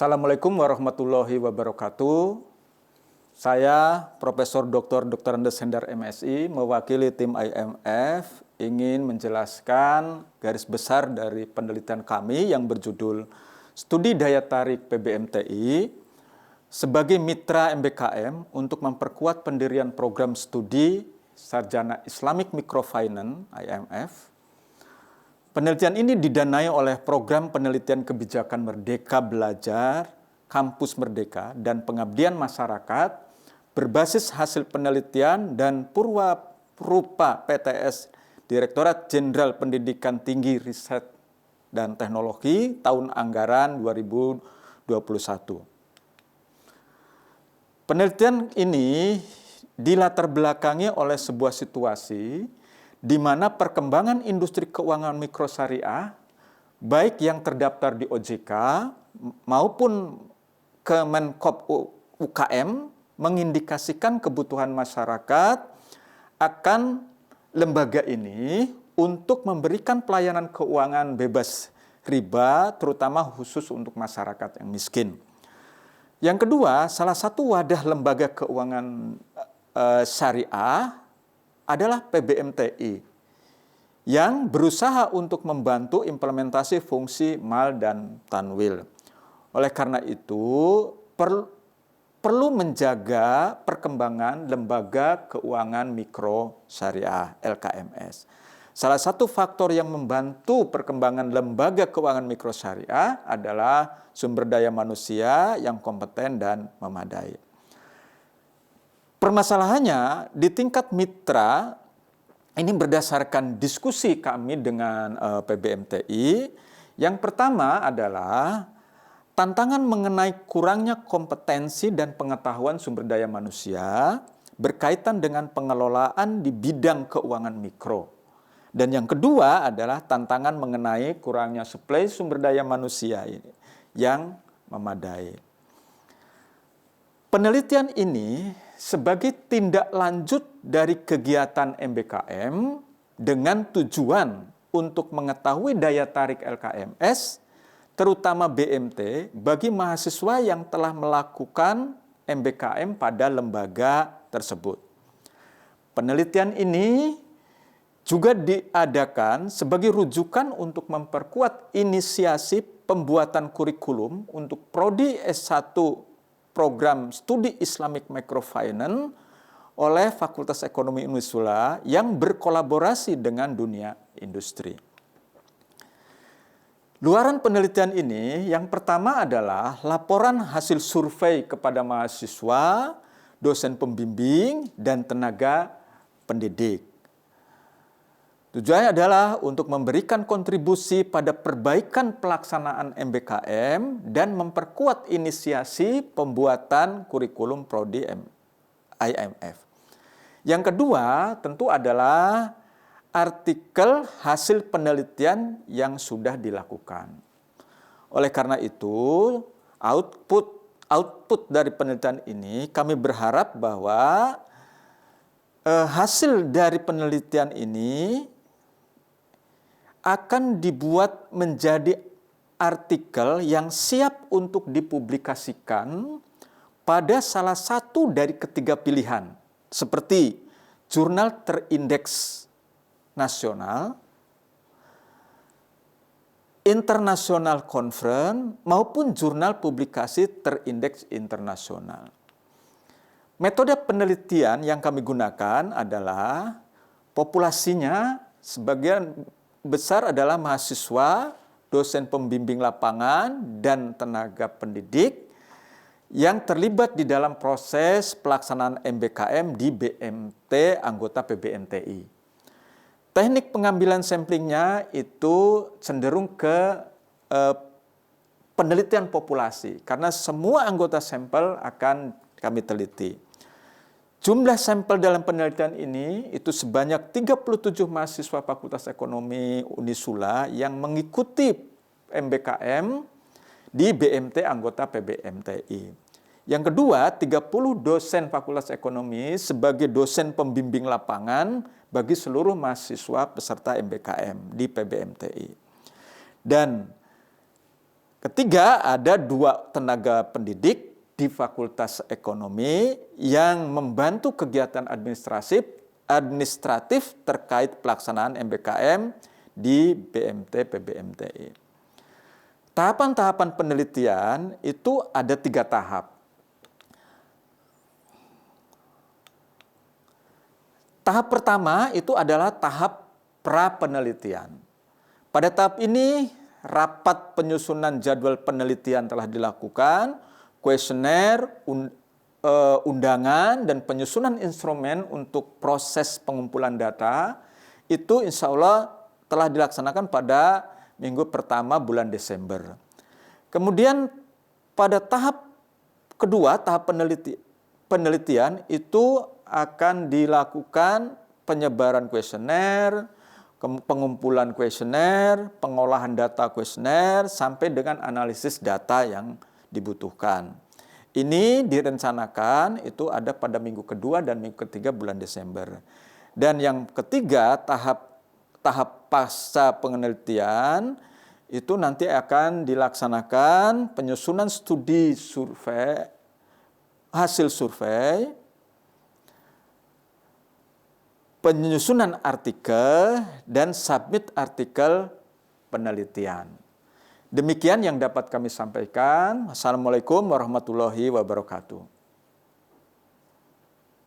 Assalamualaikum warahmatullahi wabarakatuh. Saya Profesor Dr. Andes Hendar MSI mewakili tim IMF ingin menjelaskan garis besar dari penelitian kami yang berjudul Studi Daya Tarik PBMTI sebagai mitra MBKM untuk memperkuat pendirian program studi Sarjana Islamic Microfinance IMF. Penelitian ini didanai oleh Program Penelitian Kebijakan Merdeka Belajar, Kampus Merdeka, dan Pengabdian Masyarakat berbasis hasil penelitian dan Purwarupa PTS Direktorat Jenderal Pendidikan Tinggi Riset dan Teknologi tahun anggaran 2021. Penelitian ini dilatar belakangi oleh sebuah situasi di mana perkembangan industri keuangan mikrosyariah, baik yang terdaftar di OJK maupun Kemenkop UKM, mengindikasikan kebutuhan masyarakat akan lembaga ini untuk memberikan pelayanan keuangan bebas riba, terutama khusus untuk masyarakat yang miskin. Yang kedua, salah satu wadah lembaga keuangan syariah adalah PBMTI yang berusaha untuk membantu implementasi fungsi mal dan tanwil. Oleh karena itu, perlu menjaga perkembangan lembaga keuangan mikro syariah LKMS. Salah satu faktor yang membantu perkembangan lembaga keuangan mikro syariah adalah sumber daya manusia yang kompeten dan memadai. Permasalahannya di tingkat mitra, ini berdasarkan diskusi kami dengan PBMTI. Yang pertama adalah tantangan mengenai kurangnya kompetensi dan pengetahuan sumber daya manusia berkaitan dengan pengelolaan di bidang keuangan mikro. Dan yang kedua adalah tantangan mengenai kurangnya suplai sumber daya manusia ini yang memadai. Penelitian ini sebagai tindak lanjut dari kegiatan MBKM dengan tujuan untuk mengetahui daya tarik LKMS, terutama BMT, bagi mahasiswa yang telah melakukan MBKM pada lembaga tersebut. Penelitian ini juga diadakan sebagai rujukan untuk memperkuat inisiasi pembuatan kurikulum untuk Prodi S1 Program Studi Islamic Microfinance oleh Fakultas Ekonomi Unisula yang berkolaborasi dengan dunia industri. Luaran penelitian ini yang pertama adalah laporan hasil survei kepada mahasiswa, dosen pembimbing, dan tenaga pendidik. Tujuannya adalah untuk memberikan kontribusi pada perbaikan pelaksanaan MBKM dan memperkuat inisiasi pembuatan kurikulum Prodi IMF. Yang kedua tentu adalah artikel hasil penelitian yang sudah dilakukan. Oleh karena itu, output dari penelitian ini kami berharap bahwa hasil dari penelitian ini akan dibuat menjadi artikel yang siap untuk dipublikasikan pada salah satu dari ketiga pilihan, seperti jurnal terindeks nasional, international conference, maupun jurnal publikasi terindeks internasional. Metode penelitian yang kami gunakan adalah populasinya sebagian besar adalah mahasiswa, dosen pembimbing lapangan, dan tenaga pendidik yang terlibat di dalam proses pelaksanaan MBKM di BMT anggota PBMTI. Teknik pengambilan samplingnya itu cenderung ke penelitian populasi, karena semua anggota sampel akan kami teliti. Jumlah sampel dalam penelitian ini itu sebanyak 37 mahasiswa Fakultas Ekonomi Unisula yang mengikuti MBKM di BMT anggota PBMTI. Yang kedua, 30 dosen Fakultas Ekonomi sebagai dosen pembimbing lapangan bagi seluruh mahasiswa peserta MBKM di PBMTI. Dan Ketiga, ada 2 tenaga pendidik di Fakultas Ekonomi yang membantu kegiatan administratif terkait pelaksanaan MBKM di BMT PBMTI. Tahapan-tahapan penelitian itu ada 3 tahap. Tahap pertama itu adalah tahap pra-penelitian. Pada tahap ini, rapat penyusunan jadwal penelitian telah dilakukan, kuesioner, undangan, dan penyusunan instrumen untuk proses pengumpulan data, itu insya Allah telah dilaksanakan pada minggu pertama bulan Desember. Kemudian pada tahap kedua, tahap penelitian itu akan dilakukan penyebaran kuesioner, pengumpulan kuesioner, pengolahan data kuesioner, sampai dengan analisis data yang dibutuhkan. Ini direncanakan itu ada pada minggu kedua dan minggu ketiga bulan Desember. Dan yang ketiga, tahap pasca penelitian itu nanti akan dilaksanakan penyusunan studi survei, hasil survei, penyusunan artikel, dan submit artikel penelitian. Demikian yang dapat kami sampaikan. Assalamualaikum warahmatullahi wabarakatuh.